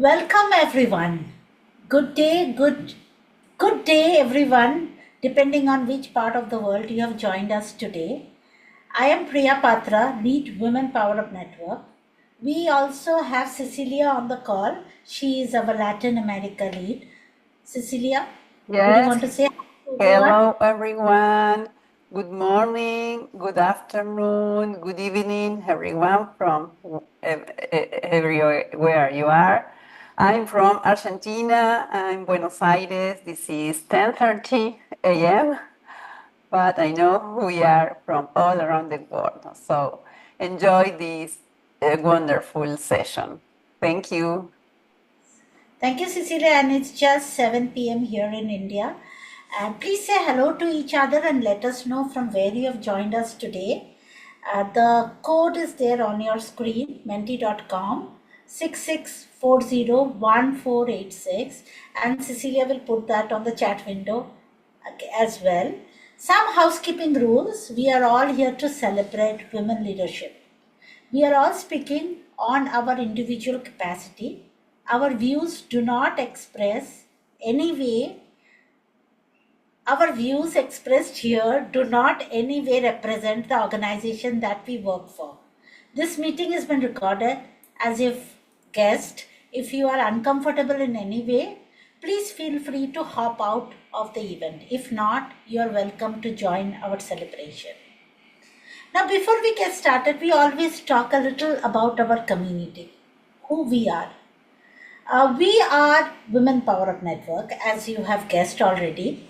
Welcome everyone. Good day everyone, depending on which part of the world you have joined us today. I am Priya Patra, lead Women Power Up Network. We also have Cecilia on the call. She is our Latin America lead. Cecilia, would you Yes, want to say hi to everyone? hello everyone. Good morning, good afternoon, good evening, everyone from everywhere you are. I'm from Argentina. I'm Buenos Aires. This is 10:30 a.m. But I know we are from all around the world. So enjoy this wonderful session. Thank you. Thank you, Cecilia. And it's just 7 p.m. here in India. And please say hello to each other and let us know from where you have joined us today. The code is there on your screen, menti.com 66401486. And Cecilia will put that on the chat window as well. Some housekeeping rules. We are all here to celebrate women leadership. We are all speaking on our individual capacity. Our views do not express any way, our views expressed here do not any way represent the organization that we work for. This meeting has been recorded as if guest. If you are uncomfortable in any way, please feel free to hop out of the event. If not, you are welcome to join our celebration. Now, before we get started, we always talk a little about our community, who we are. We are Women Power Up Network, as you have guessed already.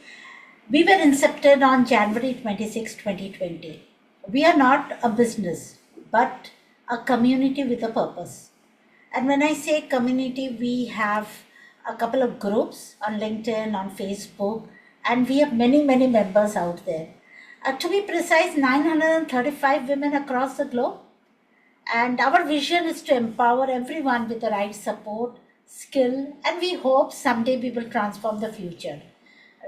We were incepted on January 26, 2020. We are not a business, but a community with a purpose. And when I say community, we have a couple of groups on LinkedIn, on Facebook, and we have many, many members out there. To be precise, 935 women across the globe. And our vision is to empower everyone with the right support, skill, and we hope someday we will transform the future.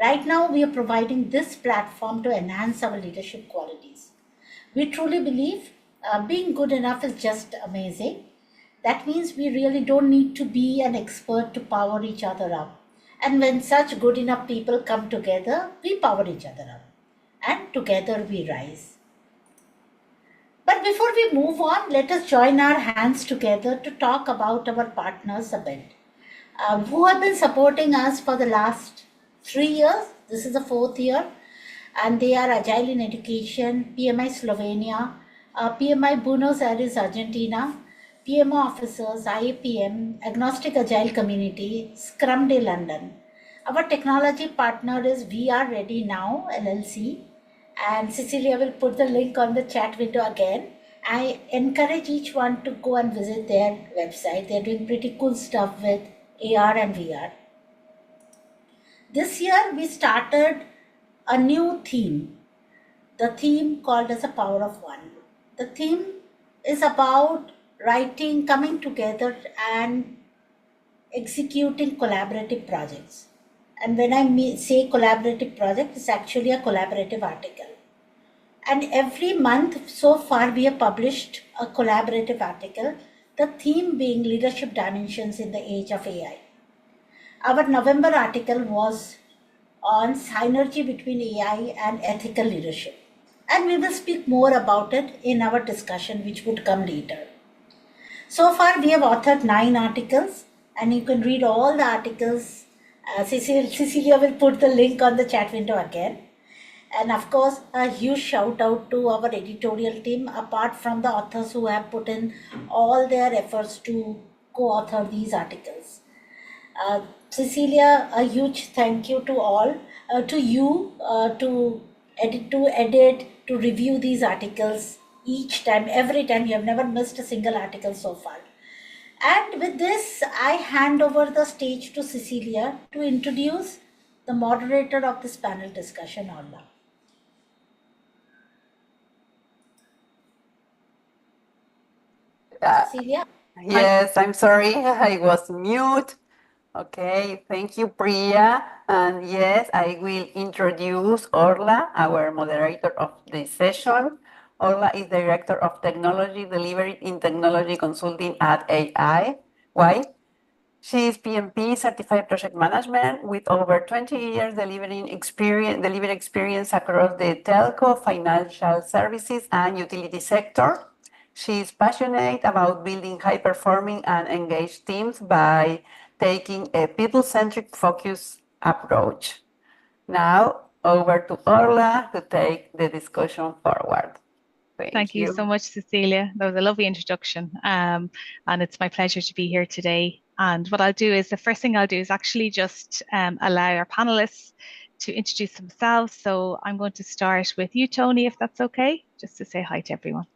Right now, we are providing this platform to enhance our leadership qualities. We truly believe being good enough is just amazing. That means we really don't need to be an expert to power each other up. And when such good enough people come together, we power each other up. And together we rise. But before we move on, let us join our hands together to talk about our partners a bit, who have been supporting us for the last 3 years. This is the fourth year, and they are Agile in Education, PMI Slovenia, PMI Buenos Aires, Argentina, PMO officers, IAPM, Agnostic Agile Community, Scrum Day London. Our technology partner is We Are Ready Now LLC, and Cecilia will put the link on the chat window again. I encourage each one to go and visit their website. They're doing pretty cool stuff with AR and VR. This year we started a new theme, the theme called as a Power of One. The theme is about writing, coming together, and executing collaborative projects. And when I say collaborative project, it's actually a collaborative article. And every month so far, we have published a collaborative article, the theme being leadership dimensions in the age of AI. Our November article was on synergy between AI and ethical leadership. And we will speak more about it in our discussion, which would come later. So far, we have authored 9 articles, and you can read all the articles. Cecilia will put the link on the chat window again. And of course, a huge shout out to our editorial team, apart from the authors who have put in all their efforts to co author these articles. Cecilia, a huge thank you to all, to you, to edit, to review these articles each time, every time. You have never missed a single article so far. And with this, I hand over the stage to Cecilia to introduce the moderator of this panel discussion, Orla. Uh, Cecilia? Yes, I'm sorry, I was mute. Okay, thank you, Priya. And yes, I will introduce Orla, our moderator of this session. Orla is Director of Technology Delivery in Technology Consulting at AI. Why? She's PMP certified project management with over 20 years delivering experience across the telco, financial services, and utility sector. She's passionate about building high-performing and engaged teams by taking a people-centric focus approach. Now, over to Orla to take the discussion forward. Thank Thank you so you. much, Cecilia. That was a lovely introduction. And it's my pleasure to be here today. And what I'll do is the first thing I'll do is actually just allow our panelists to introduce themselves. So I'm going to start with you, Tony, if that's okay, just to say hi to everyone.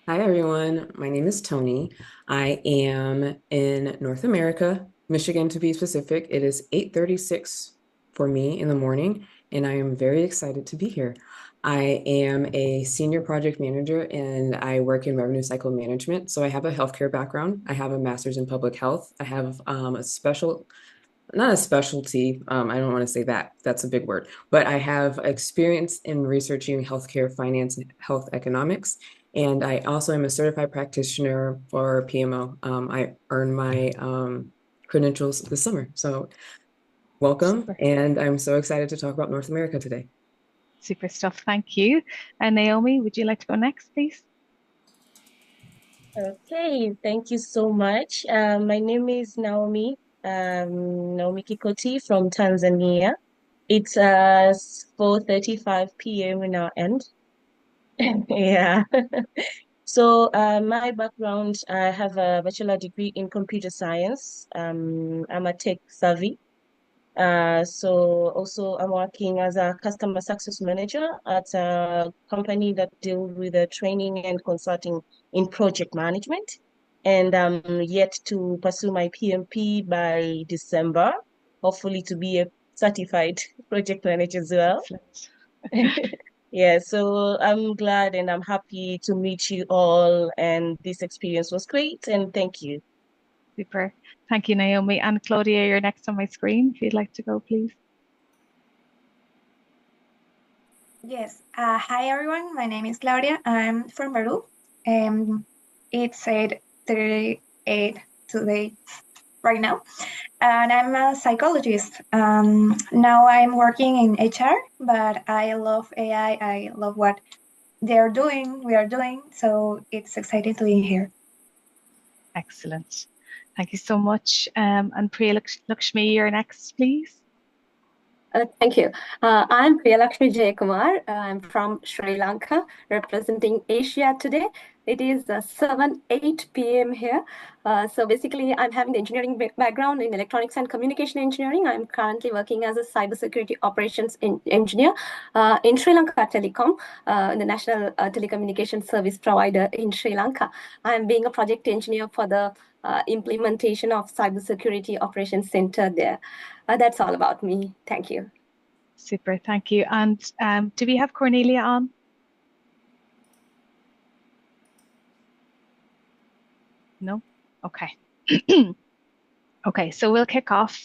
Hi, everyone. My name is Tony. I am in North America, Michigan to be specific. It is 8:36 for me in the morning, and I am very excited to be here. I am a senior project manager and I work in revenue cycle management. So I have a healthcare background. I have a master's in public health. I have not a specialty. I don't want to say that. That's a big word. But I have experience in researching healthcare finance and health economics. And I also am a certified practitioner for PMO. I earned my credentials this summer. So welcome. Super. And I'm so excited to talk about North America today. Super stuff. Thank you. And Naomi, would you like to go next, please? Okay, thank you so much. My name is Naomi, Naomi Kikoti from Tanzania. It's 4:35 p.m. in our end. Yeah. So my background, I have a bachelor degree in computer science. I'm a tech savvy. So also I'm working as a customer success manager at a company that deals with the training and consulting in project management. And I'm yet to pursue my PMP by December, hopefully to be a certified project manager as well. Yeah, so I'm glad and I'm happy to meet you all, and this experience was great, and thank you. Super. Thank you, Naomi. And Claudia, you're next on my screen. If you'd like to go, please. Yes. Hi, everyone. My name is Claudia. I'm from Peru. It's 8:38 today, right now. And I'm a psychologist. Now I'm working in HR, but I love AI. I love what we are doing. So it's exciting to be here. Excellent. Thank you so much. And Priya Lakshmi, you're next, please. Thank you. I'm Priyalakshmi Jayakumar. I'm from Sri Lanka, representing Asia today. It is 7:08 p.m. here. So basically, I'm having the engineering background in electronics and communication engineering. I'm currently working as a cybersecurity operations engineer in Sri Lanka Telecom, the national telecommunication service provider in Sri Lanka. I'm being a project engineer for the implementation of cybersecurity operations center there. That's all about me. Thank you. Super, thank you. And do we have Cornelia on? No? Okay. Okay, so we'll kick off.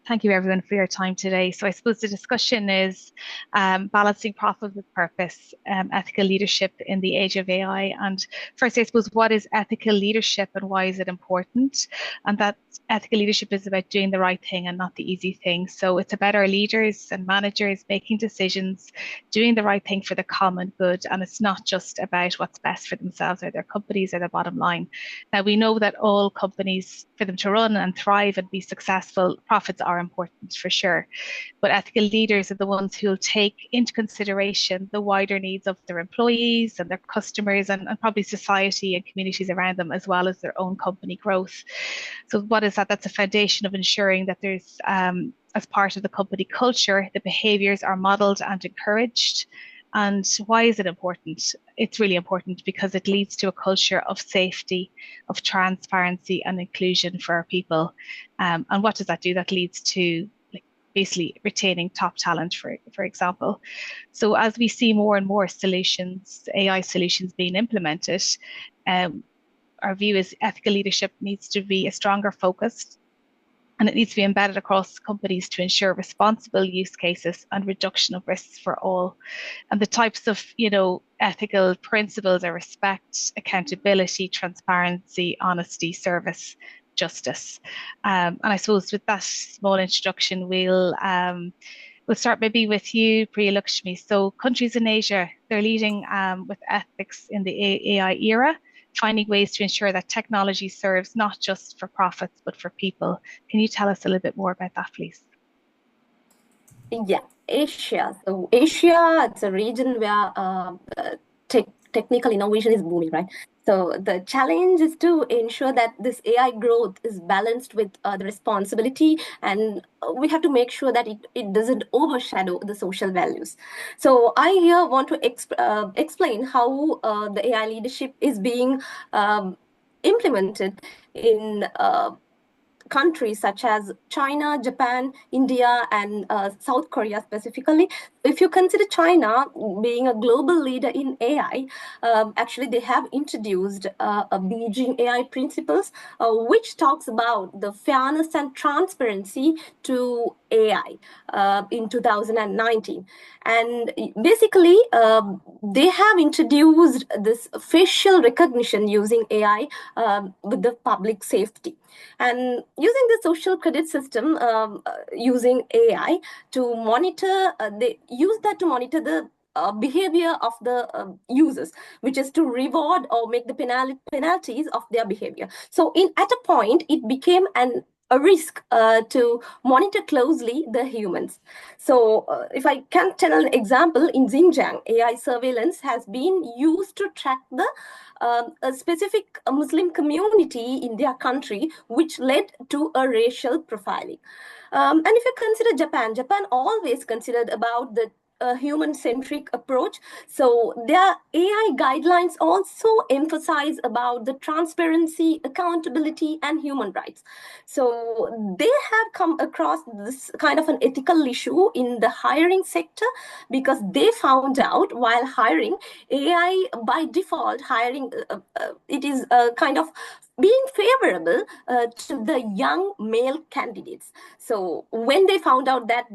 Thank you everyone for your time today. So I suppose the discussion is balancing profit with purpose, ethical leadership in the age of AI. And first, I suppose, what is ethical leadership and why is it important? And that ethical leadership is about doing the right thing and not the easy thing. So it's about our leaders and managers making decisions, doing the right thing for the common good. And it's not just about what's best for themselves or their companies or their bottom line. Now, we know that all companies, for them to run and thrive and be successful, profits are important for sure. But ethical leaders are the ones who will take into consideration the wider needs of their employees and their customers and probably society and communities around them, as well as their own company growth. So what is that? That's a foundation of ensuring that there's, as part of the company culture, the behaviors are modeled and encouraged. And why is it important? It's really important because it leads to a culture of safety, of transparency and inclusion for our people. And what does that do? That leads to basically retaining top talent, for example. So as we see more and more solutions, AI solutions being implemented, our view is ethical leadership needs to be a stronger focus and it needs to be embedded across companies to ensure responsible use cases and reduction of risks for all. And the types of, ethical principles are respect, accountability, transparency, honesty, service, justice. And I suppose with that small introduction, we'll start maybe with you, Priya Lakshmi. So countries in Asia, they're leading with ethics in the AI era, finding ways to ensure that technology serves not just for profits, but for people. Can you tell us a little bit more about that, please? Yeah, Asia. So Asia, it's a region where technical innovation is booming, right? So the challenge is to ensure that this AI growth is balanced with the responsibility, and we have to make sure that it doesn't overshadow the social values. So I here want to explain how the AI leadership is being implemented in countries such as China, Japan, India, and South Korea specifically. If you consider China being a global leader in AI, actually they have introduced a Beijing AI principles, which talks about the fairness and transparency to AI in 2019. And basically, they have introduced this facial recognition using AI with the public safety. And using the social credit system, using AI to monitor, they use that to monitor the behavior of the users, which is to reward or make the penalties of their behavior. So at a point, it became a risk to monitor closely the humans. So if I can tell an example, in Xinjiang, AI surveillance has been used to track the a specific Muslim community in their country, which led to a racial profiling. And if you consider Japan always considered about the human-centric approach. So their AI guidelines also emphasize about the transparency, accountability, and human rights. So they have come across this kind of an ethical issue in the hiring sector, because they found out while hiring, AI by default hiring, it is kind of being favorable to the young male candidates. So when they found out that,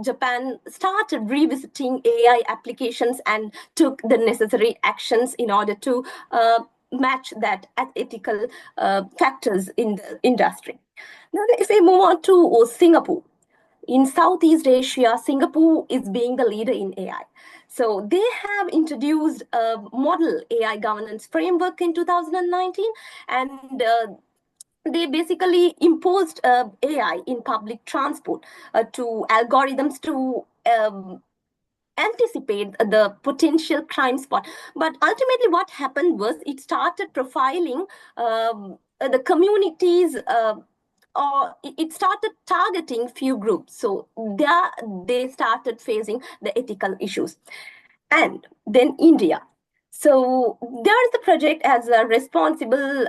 Japan started revisiting AI applications and took the necessary actions in order to match that ethical factors in the industry. Now, if we move on to Singapore. In Southeast Asia, Singapore is being the leader in AI. So they have introduced a model AI governance framework in 2019, and they basically imposed AI in public transport to algorithms to anticipate the potential crime spot. But ultimately what happened was it started profiling the communities, or it started targeting few groups. So they started facing the ethical issues. And then India. So there is the project as a responsible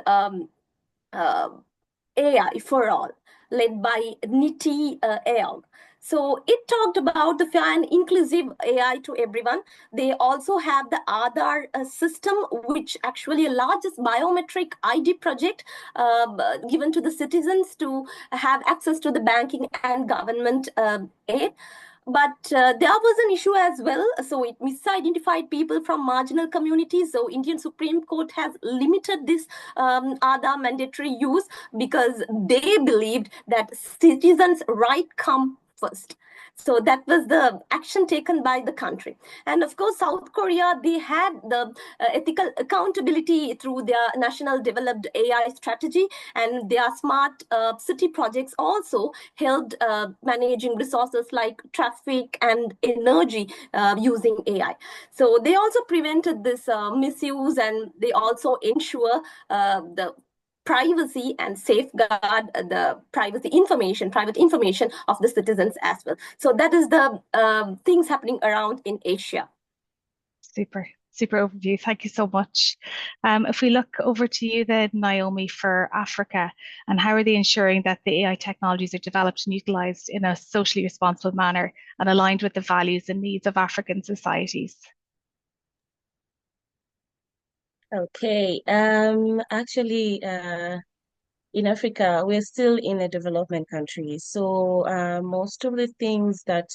AI for all, led by Niti Aayog. So it talked about the fair and inclusive AI to everyone. They also have the Aadhaar system, which actually a largest biometric ID project given to the citizens to have access to the banking and government aid. But there was an issue as well. So it misidentified people from marginal communities. So Indian Supreme Court has limited this Aadhaar mandatory use, because they believed that citizens' right come first. So that was the action taken by the country. And of course, South Korea, they had the ethical accountability through their national developed AI strategy, and their smart city projects also helped managing resources like traffic and energy using AI. So they also prevented this misuse, and they also ensure the privacy and safeguard the private information of the citizens as well. So that is the things happening around in Asia. Super overview. Thank you so much. If we look over to you then, Naomi, for Africa, and how are they ensuring that the AI technologies are developed and utilized in a socially responsible manner and aligned with the values and needs of African societies? Okay. Actually, in Africa, we're still in a development country. So most of the things that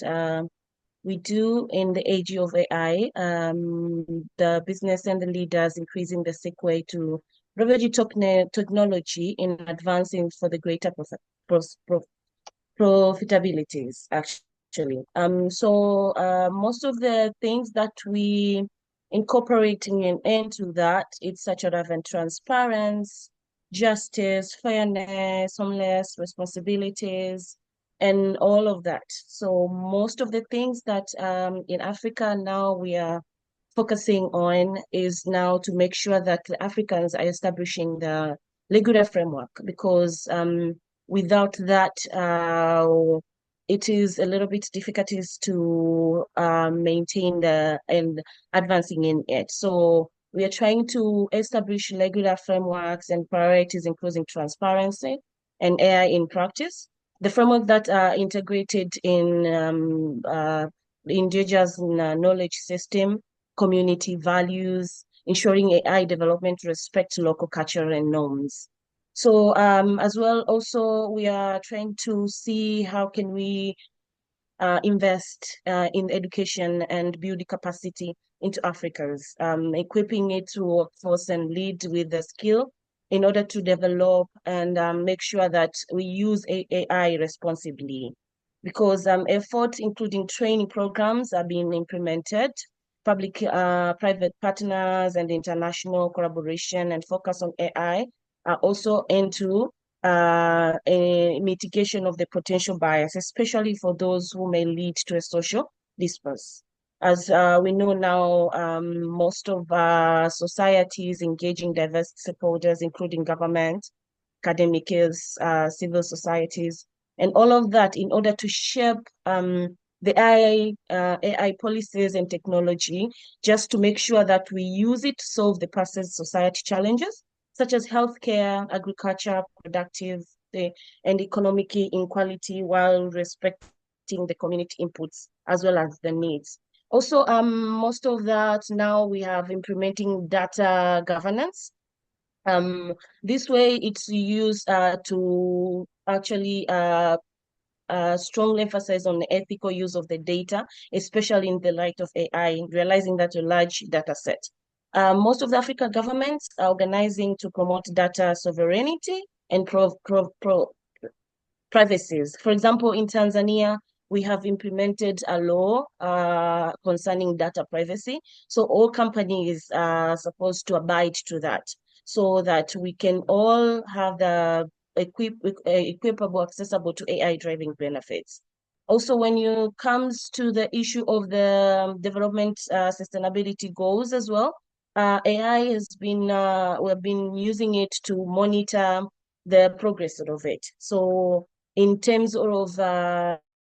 we do in the age of AI, the business and the leaders increasing the segue to leverage technology in advancing for the greater profitabilities, actually. So most of the things that we incorporating into that, it's such a and transparency, justice, fairness, homeless responsibilities, and all of that. So most of the things that in Africa now we are focusing on is now to make sure that the Africans are establishing the legal framework, because without that, it is a little bit difficult to maintain the and advancing in it. So we are trying to establish regular frameworks and priorities, including transparency and AI in practice. The framework that are integrated in indigenous knowledge system, community values, ensuring AI development respects local culture and norms. So as well, also we are trying to see how can we invest in education and build the capacity into Africans, equipping it to workforce and lead with the skill in order to develop and make sure that we use AI responsibly. Because efforts, including training programs, are being implemented, public, private partners, and international collaboration and focus on AI are also into a mitigation of the potential bias, especially for those who may lead to a social disperse. As we know now, most of our societies engaging diverse stakeholders, including government, academics, civil societies, and all of that in order to shape the AI policies and technology, just to make sure that we use it to solve the present society challenges, such as healthcare, agriculture, productive, and economic inequality, while respecting the community inputs as well as the needs. Also, most of that now we have implementing data governance. This way it's used to actually strongly emphasize on the ethical use of the data, especially in the light of AI, realizing that a large data set. Most of the African governments are organizing to promote data sovereignty and privacies. For example, in Tanzania, we have implemented a law concerning data privacy. So all companies are supposed to abide to that, so that we can all have the equipable, accessible to AI driving benefits. Also, when it comes to the issue of the development sustainability goals as well, AI has been, we've been using it to monitor the progress of it. So in terms of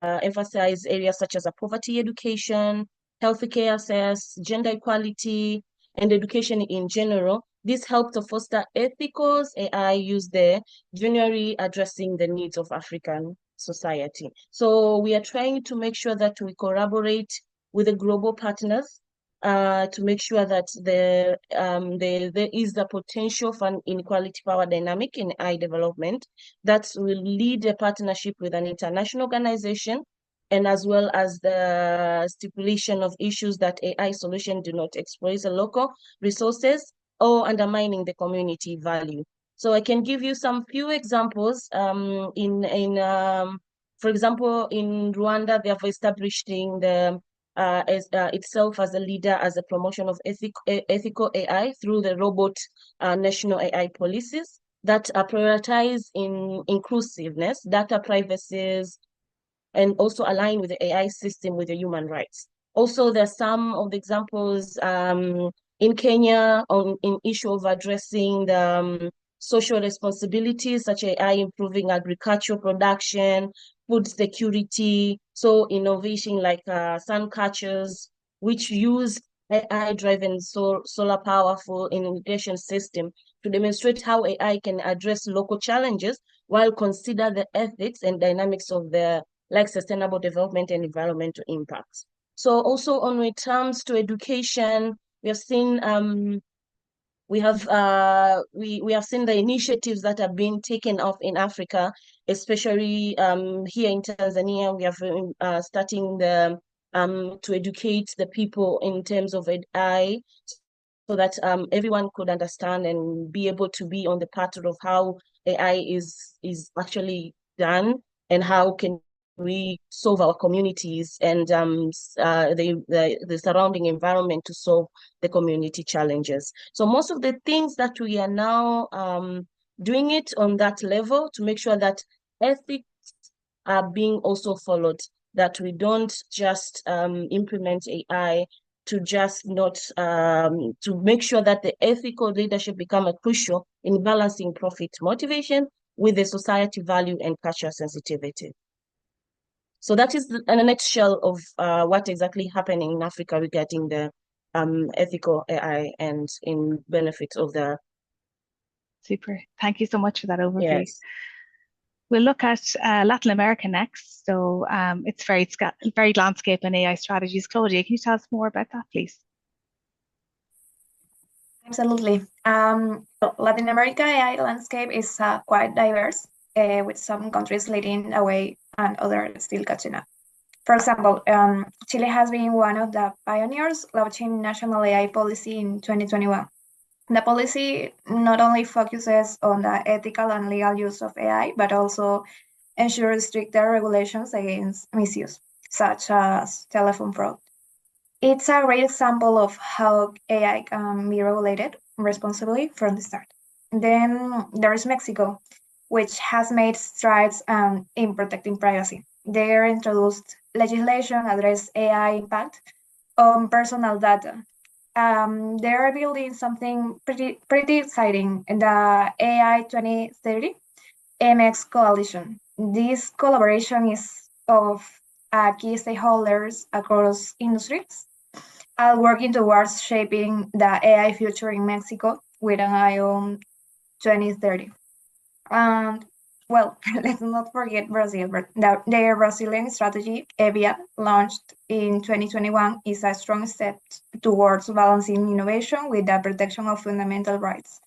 emphasize areas such as poverty education, healthcare access, gender equality, and education in general. This helped to foster ethical AI use there, generally addressing the needs of African society. So we are trying to make sure that we collaborate with the global partners to make sure that there is the potential for an inequality power dynamic in AI development that will lead a partnership with an international organization, and as well as the stipulation of issues that AI solutions do not exploit the local resources or undermining the community value. So I can give you some few examples. For example, in Rwanda, they have established itself as a leader as a promotion of ethical AI through the robot national AI policies that prioritize in inclusiveness, data privacy, and also align with the AI system with the human rights. Also, there's some of the examples in Kenya in issue of addressing the social responsibilities, such as AI improving agricultural production, food security, so innovation like sun catchers, which use AI-driven solar powerful irrigation system to demonstrate how AI can address local challenges while consider the ethics and dynamics of the like sustainable development and environmental impacts. So also when it comes to education, we have seen We have seen the initiatives that are being taken off in Africa, especially here in Tanzania. We have starting the to educate the people in terms of AI, so that everyone could understand and be able to be on the path of how AI is actually done, and how can we solve our communities and the surrounding environment to solve the community challenges. So most of the things that we are now doing it on that level to make sure that ethics are being also followed, that we don't just implement AI to just not to make sure that the ethical leadership become a crucial in balancing profit motivation with the society value and cultural sensitivity. So that is in a nutshell of what exactly happening in Africa regarding the ethical AI and in benefit of the. Super. Thank you so much for that overview. Yes. We'll look at Latin America next. So it's varied landscape and AI strategies. Claudia, can you tell us more about that, please? Absolutely. Latin America AI landscape is quite diverse, with some countries leading the way and others still catching up. For example, Chile has been one of the pioneers launching national AI policy in 2021. The policy not only focuses on the ethical and legal use of AI, but also ensures stricter regulations against misuse, such as telephone fraud. It's a great example of how AI can be regulated responsibly from the start. Then there's Mexico, which has made strides in protecting privacy. They introduced legislation address AI impact on personal data. They are building something pretty exciting, the AI 2030 MX Coalition. This collaboration is of key stakeholders across industries, working towards shaping the AI future in Mexico with an eye on 2030. And well, let's not forget Brazil. Their Brazilian strategy, EVIA, launched in 2021, is a strong step towards balancing innovation with the protection of fundamental rights.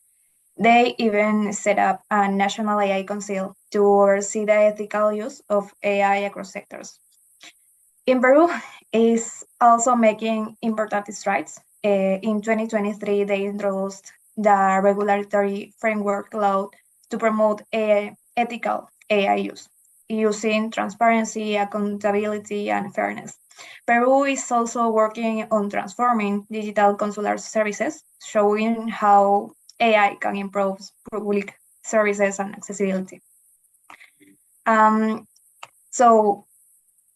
They even set up a national AI council to oversee the ethical use of AI across sectors. In Peru is also making important strides. In 2023, they introduced the regulatory framework law to promote ethical AI use, using transparency, accountability, and fairness. Peru is also working on transforming digital consular services, showing how AI can improve public services and accessibility. So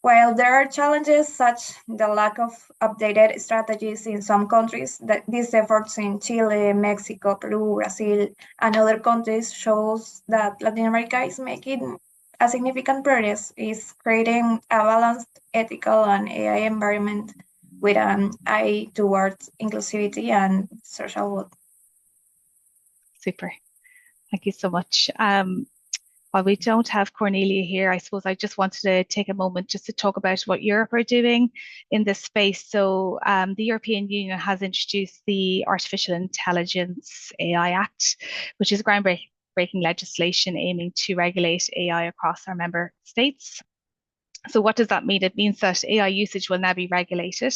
while there are challenges such the lack of updated strategies in some countries, that these efforts in Chile, Mexico, Peru, Brazil, and other countries shows that Latin America is making a significant progress, is creating a balanced, ethical, and AI environment with an eye towards inclusivity and social good. Super. Thank you so much. While we don't have Cornelia here, I suppose I just wanted to take a moment just to talk about what Europe are doing in this space. So the European Union has introduced the Artificial Intelligence AI Act, which is groundbreaking legislation aiming to regulate AI across our member states. So what does that mean? It means that AI usage will now be regulated,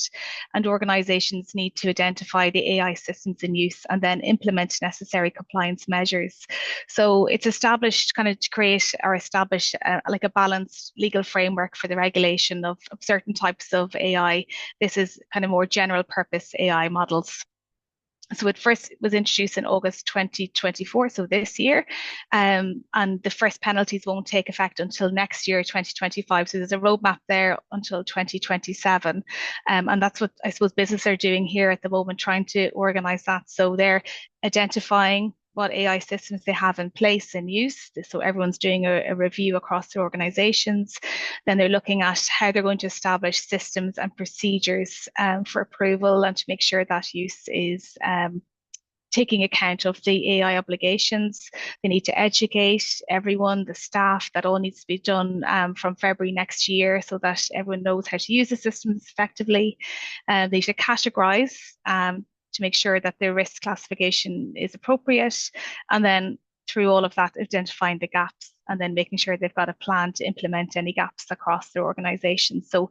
and organizations need to identify the AI systems in use and then implement necessary compliance measures. So it's established kind of to create or establish like a balanced legal framework for the regulation of certain types of AI. This is kind of more general purpose AI models. So it first was introduced in August 2024, so this year, and the first penalties won't take effect until next year, 2025. So there's a roadmap there until 2027, and that's what I suppose businesses are doing here at the moment, trying to organize that. So they're identifying what AI systems they have in place and use. So everyone's doing a review across their organizations. Then they're looking at how they're going to establish systems and procedures for approval and to make sure that use is taking account of the AI obligations. They need to educate everyone, the staff. That all needs to be done from February next year so that everyone knows how to use the systems effectively. They should categorize to make sure that the risk classification is appropriate, and then through all of that, identifying the gaps and then making sure they've got a plan to implement any gaps across their organization. So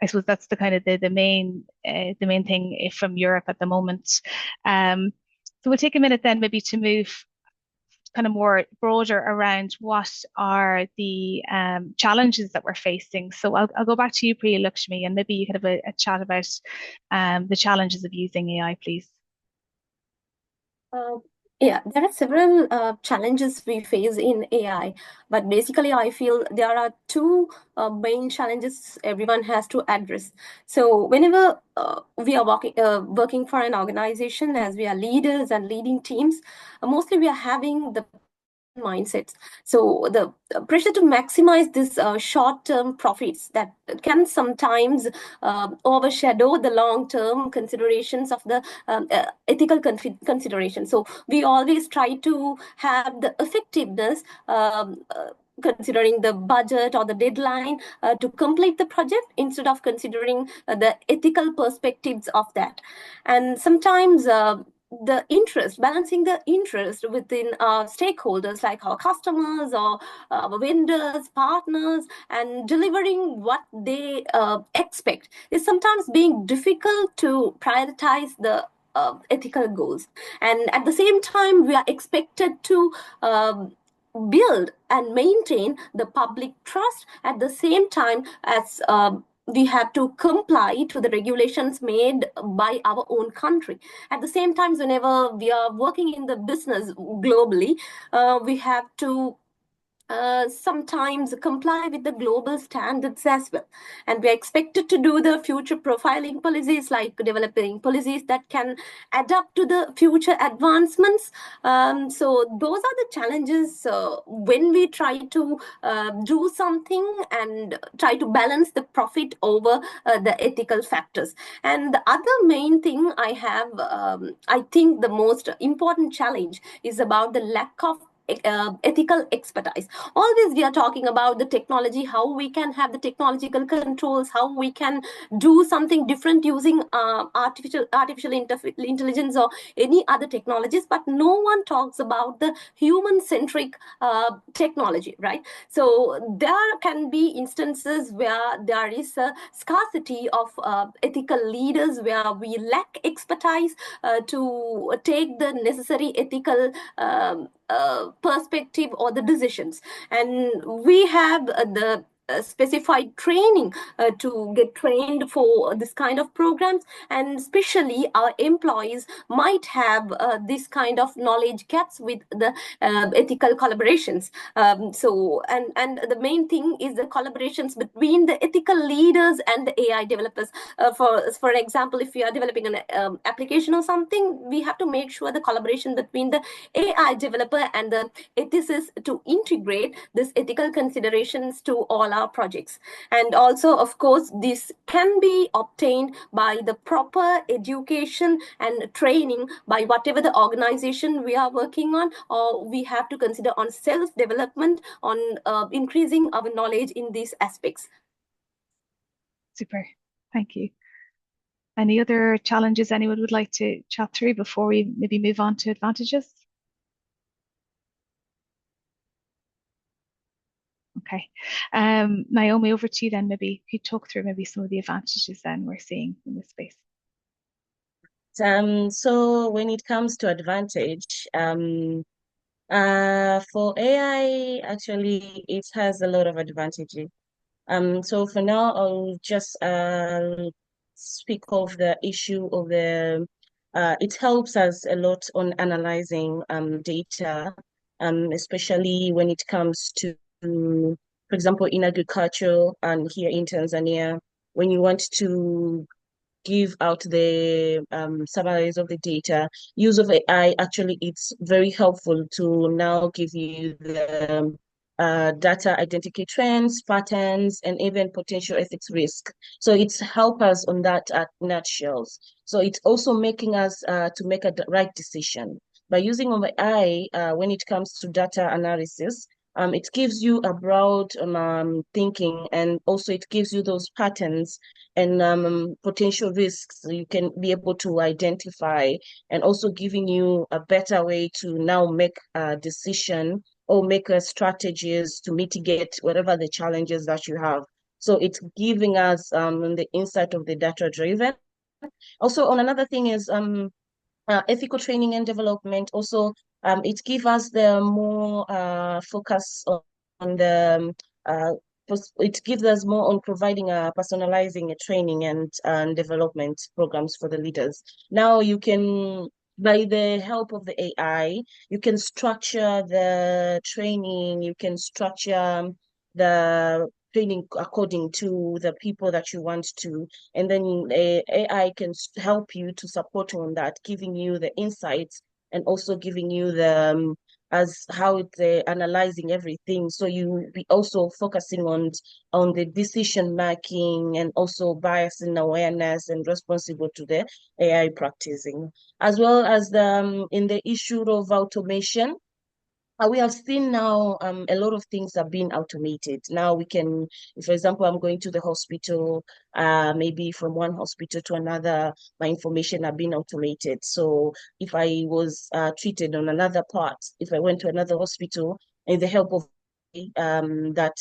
I suppose that's the kind of the main thing from Europe at the moment. So we'll take a minute then maybe to move kind of more broader around what are the challenges that we're facing. So I'll go back to you, Priya Lakshmi, and maybe you could have a chat about the challenges of using AI, please. Yeah, there are several challenges we face in AI, but basically I feel there are two main challenges everyone has to address. So whenever we are working for an organization, as we are leaders and leading teams, mostly we are having the mindsets. So the pressure to maximize this short-term profits that can sometimes overshadow the long-term considerations of the ethical consideration. So we always try to have the effectiveness considering the budget or the deadline to complete the project instead of considering the ethical perspectives of that. And sometimes the interest, balancing the interest within our stakeholders like our customers or our vendors, partners, and delivering what they expect is sometimes being difficult to prioritize the ethical goals. And at the same time, we are expected to build and maintain the public trust at the same time as we have to comply to the regulations made by our own country. At the same time, whenever we are working in the business globally, we have to sometimes comply with the global standards as well. And we are expected to do the future profiling policies, like developing policies that can adapt to the future advancements. So those are the challenges when we try to do something and try to balance the profit over the ethical factors. And the other main thing I have, I think the most important challenge is about the lack of ethical expertise. Always we are talking about the technology, how we can have the technological controls, how we can do something different using artificial intelligence or any other technologies, but no one talks about the human-centric technology, right? So there can be instances where there is a scarcity of ethical leaders, where we lack expertise to take the necessary ethical perspective or the decisions. And we have the specified training to get trained for this kind of programs, and especially our employees might have this kind of knowledge gaps with the ethical collaborations. So and the main thing is the collaborations between the ethical leaders and the AI developers. For example, if we are developing an application or something, we have to make sure the collaboration between the AI developer and the ethicists to integrate these ethical considerations to all our projects. And also, of course, this can be obtained by the proper education and training by whatever the organization we are working on, or we have to consider on self-development, on increasing our knowledge in these aspects. Super, thank you. Any other challenges anyone would like to chat through before we maybe move on to advantages? Okay, Naomi, over to you then. Maybe you talk through maybe some of the advantages then we're seeing in this space. So when it comes to advantage, for AI, actually, it has a lot of advantages. So for now, I'll just speak of the issue of the, it helps us a lot on analyzing data, especially when it comes to, for example, in agriculture and here in Tanzania, when you want to give out the summaries of the data, use of AI, actually, it's very helpful to now give you the data, identify trends, patterns, and even potential ethics risk. So it's help us on that at nutshells. So it's also making us to make a right decision. By using of AI, when it comes to data analysis, it gives you a broad thinking, and also it gives you those patterns and potential risks you can be able to identify, and also giving you a better way to now make a decision or make a strategies to mitigate whatever the challenges that you have. So it's giving us the insight of the data driven. Also, on another thing is ethical training and development. Also, it gives us the more focus on the it gives us more on providing personalizing a training and development programs for the leaders. Now you can, by the help of the AI, you can structure the training, you can structure the training according to the people that you want to, and then AI can help you to support on that, giving you the insights and also giving you the as how it's analyzing everything. So you be also focusing on the decision making and also bias and awareness and responsible to the AI practicing, as well as the in the issue of automation. We have seen now a lot of things are being automated. Now we can, for example, I'm going to the hospital, maybe from one hospital to another, my information are being automated. So if I was treated on another part, if I went to another hospital, and the help of that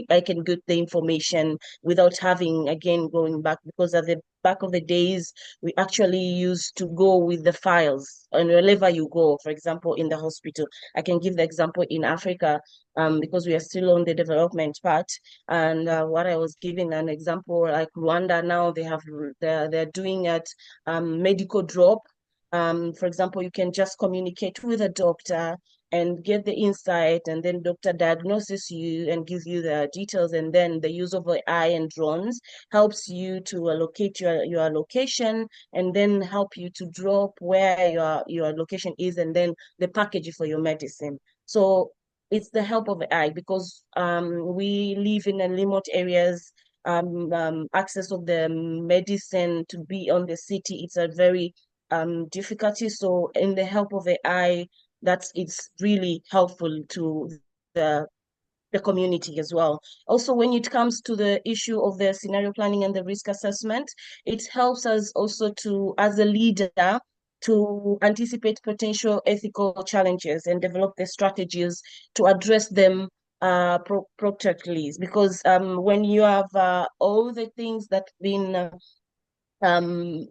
I can get the information without having again going back, because at the back of the days we actually used to go with the files, and wherever you go, for example, in the hospital. I can give the example in Africa, because we are still on the development part. And what I was giving an example, like Rwanda now, they're doing at medical drop. For example, you can just communicate with a doctor and get the insight, and then doctor diagnoses you and gives you the details, and then the use of AI and drones helps you to allocate your location, and then help you to drop where your location is, and then the package for your medicine. So it's the help of AI, because we live in a remote areas. Access of the medicine to be on the city, it's a very difficulty. So in the help of AI, that it's really helpful to the the community as well. Also, when it comes to the issue of the scenario planning and the risk assessment, it helps us also to, as a leader, to anticipate potential ethical challenges and develop the strategies to address them proactively. Because when you have all the things that been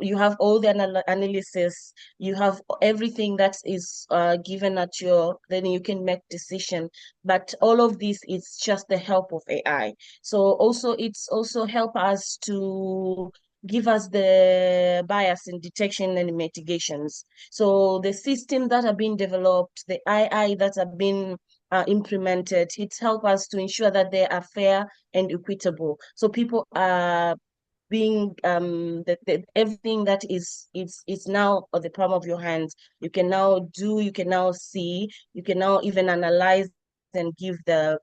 you have all the analysis, you have everything that is given at your, then you can make decision. But all of this is just the help of AI. So also it's also help us to give us the bias in detection and mitigations. So the system that have been developed, the AI that have been implemented, it help us to ensure that they are fair and equitable. So people are being everything that is now at the palm of your hands. You can now do, you can now see, you can now even analyze and give the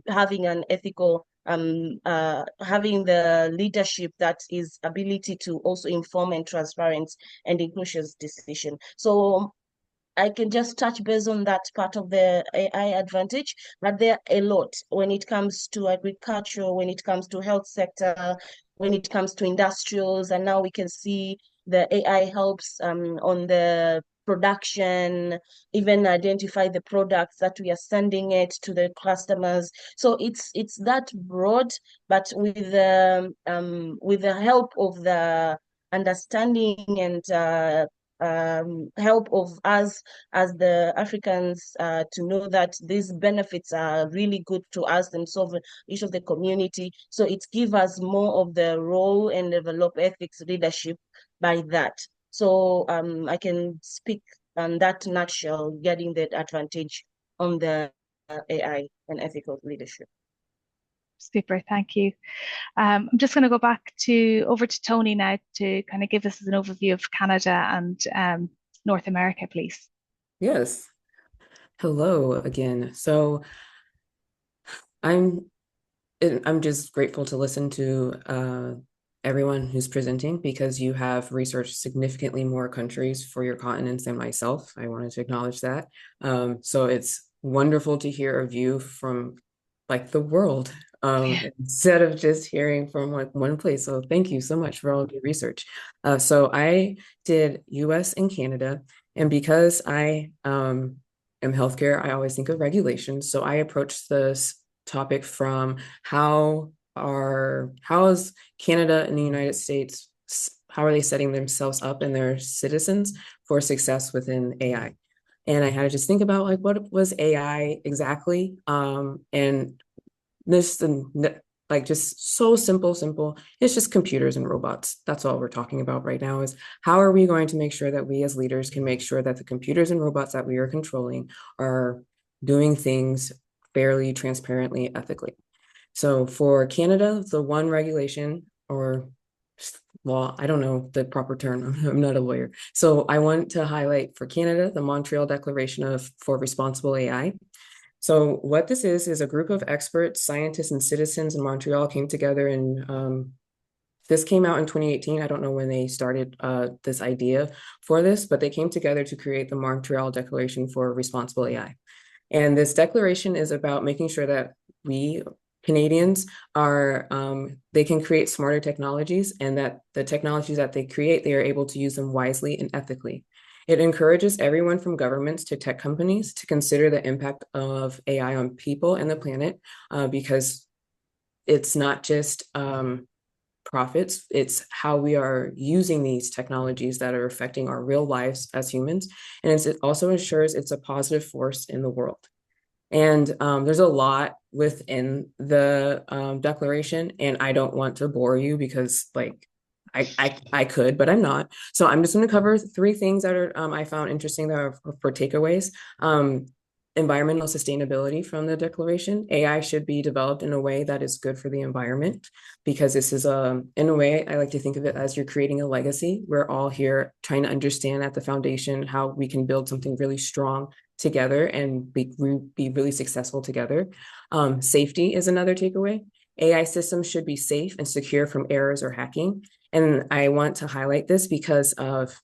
having an ethical having the leadership that is ability to also inform and transparent and inclusive decision. So I can just touch base on that part of the AI advantage, but there are a lot when it comes to agriculture, when it comes to health sector, when it comes to industrials, and now we can see the AI helps on the production, even identify the products that we are sending it to the customers. So it's that broad, but with the help of the understanding and help of us as the Africans to know that these benefits are really good to us and solve each of the community. So it gives us more of the role and develop ethics leadership by that. So I can speak on that nutshell, getting that advantage on the AI and ethical leadership. Super, thank you. I'm just going to go back over to Tony now to kind of give us an overview of Canada and North America, please. Yes. Hello again. So I'm just grateful to listen to everyone who's presenting, because you have researched significantly more countries for your continents than myself. I wanted to acknowledge that. So it's wonderful to hear a view from like the world, instead of just hearing from like one place. So thank you so much for all of your research. So I did US and Canada, and because I am healthcare, I always think of regulations. So I approached this topic from how is Canada and the United States, how are they setting themselves up and their citizens for success within AI? And I had to just think about like what was AI exactly, and this and like just so simple. It's just computers and robots. That's all we're talking about right now, is how are we going to make sure that we as leaders can make sure that the computers and robots that we are controlling are doing things fairly, transparently, ethically. So for Canada, the one regulation or law, I don't know the proper term, I'm not a lawyer. So I want to highlight for Canada, the Montreal Declaration for Responsible AI. So what this is a group of experts, scientists, and citizens in Montreal came together, and this came out in 2018. I don't know when they started this idea for this, but they came together to create the Montreal Declaration for Responsible AI. And this declaration is about making sure that we Canadians are, they can create smarter technologies, and that the technologies that they create, they are able to use them wisely and ethically. It encourages everyone from governments to tech companies to consider the impact of AI on people and the planet, because it's not just profits, it's how we are using these technologies that are affecting our real lives as humans. And it also ensures it's a positive force in the world. And there's a lot within the declaration, and I don't want to bore you because like I could, but I'm not. So I'm just going to cover three things that are I found interesting that are for takeaways. Environmental sustainability from the declaration. AI should be developed in a way that is good for the environment, because this is in a way, I like to think of it as you're creating a legacy. We're all here trying to understand at the foundation how we can build something really strong together and be really successful together. Safety is another takeaway. AI systems should be safe and secure from errors or hacking. And I want to highlight this because of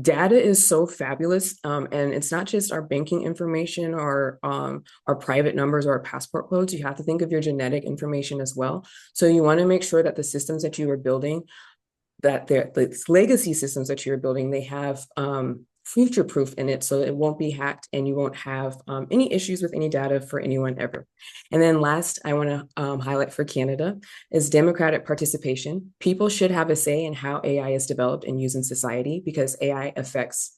data is so fabulous, and it's not just our banking information or our private numbers or our passport codes. You have to think of your genetic information as well. So you want to make sure that the systems that you are building, that the legacy systems that you're building, they have future proof in it, so it won't be hacked and you won't have any issues with any data for anyone ever. And then last, I want to highlight for Canada is democratic participation. People should have a say in how AI is developed and used in society, because AI affects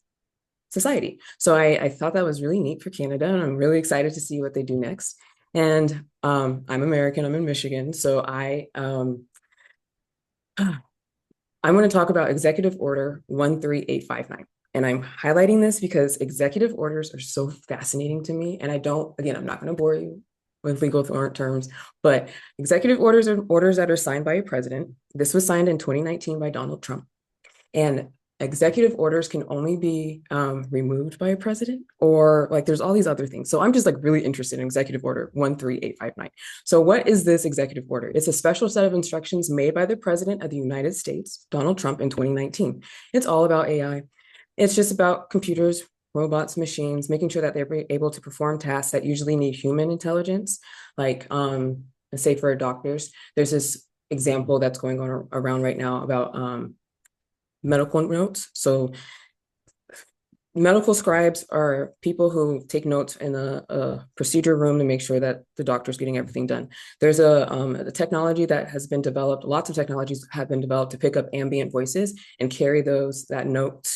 society. So I thought that was really neat for Canada, and I'm really excited to see what they do next. And I'm American, I'm in Michigan, so I'm going to talk about Executive Order 13859. And I'm highlighting this because executive orders are so fascinating to me. And I'm not going to bore you with legal terms, but executive orders are orders that are signed by a president. This was signed in 2019 by Donald Trump. And executive orders can only be removed by a president, or like there's all these other things. So I'm just like really interested in Executive Order 13859. So what is this executive order? It's a special set of instructions made by the President of the United States, Donald Trump, in 2019. It's all about AI. It's just about computers, robots, machines, making sure that they're able to perform tasks that usually need human intelligence. Like say for doctors, there's this example that's going on around right now about medical notes. So medical scribes are people who take notes in a procedure room to make sure that the doctor's getting everything done. There's a technology that has been developed, lots of technologies have been developed to pick up ambient voices and carry that note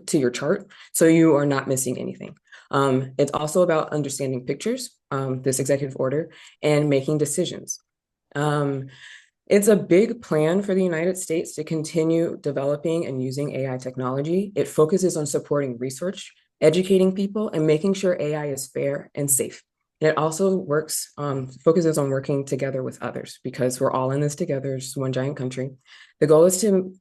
to your chart, so you are not missing anything. It's also about understanding pictures, this executive order, and making decisions. It's a big plan for the United States to continue developing and using AI technology. It focuses on supporting research, educating people, and making sure AI is fair and safe. And it also focuses on working together with others, because we're all in this together, it's one giant country. The goal is to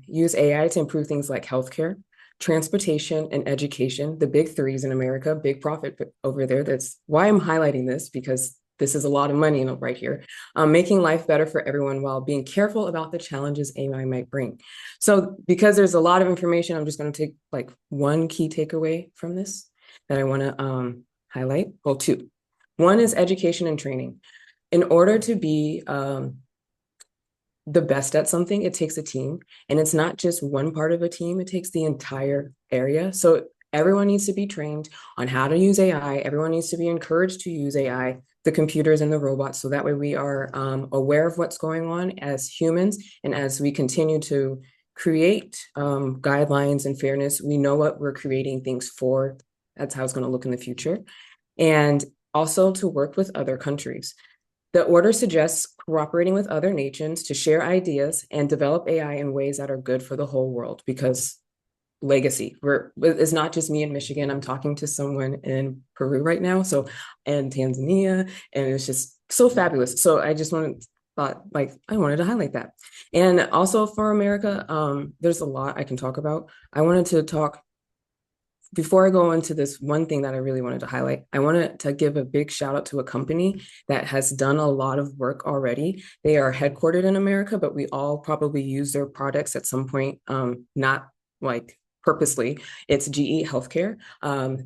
use AI to improve things like healthcare, transportation, and education, the big threes in America, big profit over there. That's why I'm highlighting this, because this is a lot of money right here, making life better for everyone while being careful about the challenges AI might bring. So because there's a lot of information, I'm just going to take like one key takeaway from this. that I want to highlight. Well, two. One is education and training. In order to be the best at something, it takes a team. And it's not just one part of a team, it takes the entire area. So everyone needs to be trained on how to use AI. Everyone needs to be encouraged to use AI, the computers and the robots. So that way we are aware of what's going on as humans. And as we continue to create guidelines and fairness, we know what we're creating things for. That's how it's going to look in the future. And also to work with other countries. The order suggests cooperating with other nations to share ideas and develop AI in ways that are good for the whole world, because legacy, it's not just me in Michigan. I'm talking to someone in Peru right now, and Tanzania, and it's just so fabulous. So I just I wanted to highlight that. And also for America, there's a lot I can talk about. I wanted to talk before I go into this, one thing that I really wanted to highlight, I wanted to give a big shout out to a company that has done a lot of work already. They are headquartered in America, but we all probably use their products at some point, not like purposely. It's GE Healthcare.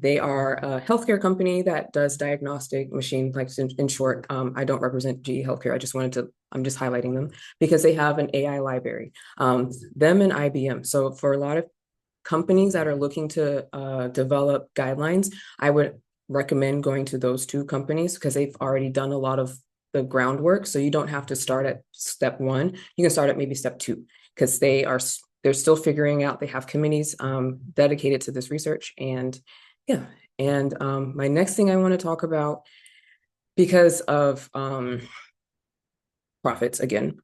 They are a healthcare company that does diagnostic machine, like in short. I don't represent GE Healthcare. I'm just highlighting them because they have an AI library, them and IBM. So for a lot of companies that are looking to develop guidelines, I would recommend going to those two companies because they've already done a lot of the groundwork. So you don't have to start at step one. You can start at maybe step two because they're still figuring out. They have committees dedicated to this research. And yeah, and my next thing I want to talk about, because of profits again,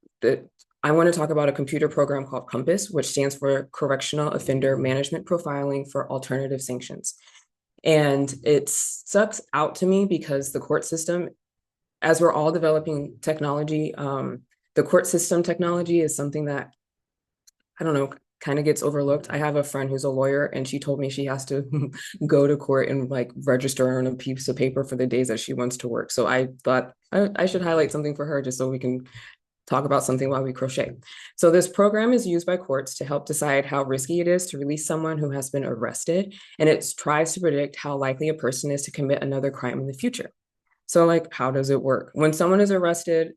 I want to talk about a computer program called COMPASS, which stands for Correctional Offender Management Profiling for Alternative Sanctions. And it sucks out to me because the court system, as we're all developing technology, the court system technology is something that, I don't know, kind of gets overlooked. I have a friend who's a lawyer, and she told me she has to go to court and like register on a piece of paper for the days that she wants to work. So I thought I should highlight something for her just so we can talk about something while we crochet. So this program is used by courts to help decide how risky it is to release someone who has been arrested, and it tries to predict how likely a person is to commit another crime in the future. So like, how does it work? When someone is arrested,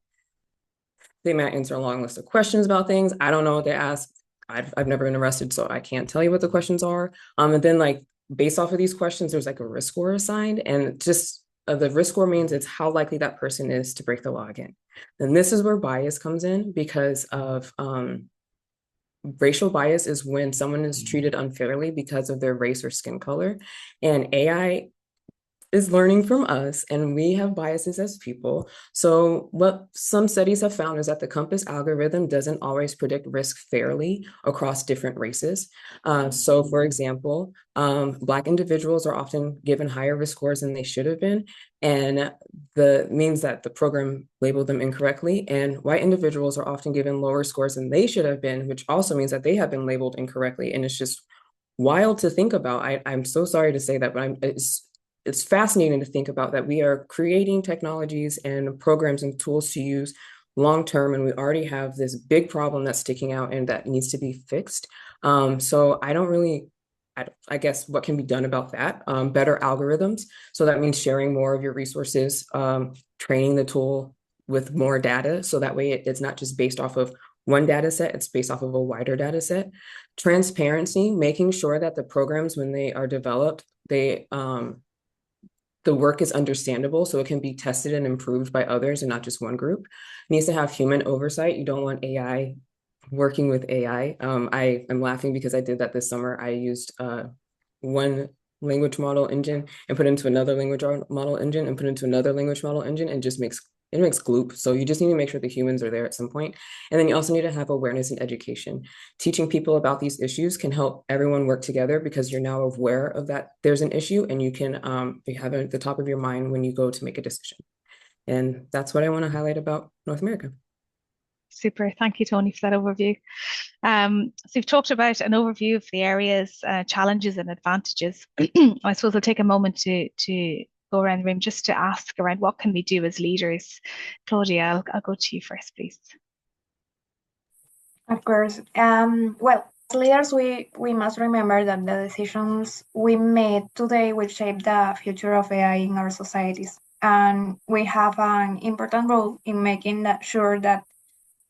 they might answer a long list of questions about things. I don't know what they ask. I've never been arrested, so I can't tell you what the questions are. And then like based off of these questions, there's like a risk score assigned, and just the risk score means it's how likely that person is to break the law again. And this is where bias comes in because of racial bias is when someone is treated unfairly because of their race or skin color. And AI is learning from us, and we have biases as people. So what some studies have found is that the COMPASS algorithm doesn't always predict risk fairly across different races. So for example, Black individuals are often given higher risk scores than they should have been, and the means that the program labeled them incorrectly. And white individuals are often given lower scores than they should have been, which also means that they have been labeled incorrectly. And it's just wild to think about. I'm so sorry to say that, but it's fascinating to think about that we are creating technologies and programs and tools to use long-term, and we already have this big problem that's sticking out and that needs to be fixed. So I guess what can be done about that? Better algorithms. So that means sharing more of your resources, training the tool with more data. So that way it's not just based off of one data set, it's based off of a wider data set. Transparency, making sure that the programs, when they are developed, the work is understandable so it can be tested and improved by others and not just one group. It needs to have human oversight. You don't want AI working with AI. I am laughing because I did that this summer. I used one language model engine and put into another language model engine and put into another language model engine, and just makes gloop. So you just need to make sure the humans are there at some point. And then you also need to have awareness and education. Teaching people about these issues can help everyone work together because you're now aware of that there's an issue, and you can have it at the top of your mind when you go to make a decision. And that's what I want to highlight about North America. Super. Thank you, Tony, for that overview. So you've talked about an overview of the areas, challenges and advantages. I suppose I'll take a moment to go around the room just to ask around what can we do as leaders. Claudia, I'll go to you first, please. Of course. Well, leaders, we must remember that the decisions we made today will shape the future of AI in our societies. And we have an important role in making sure that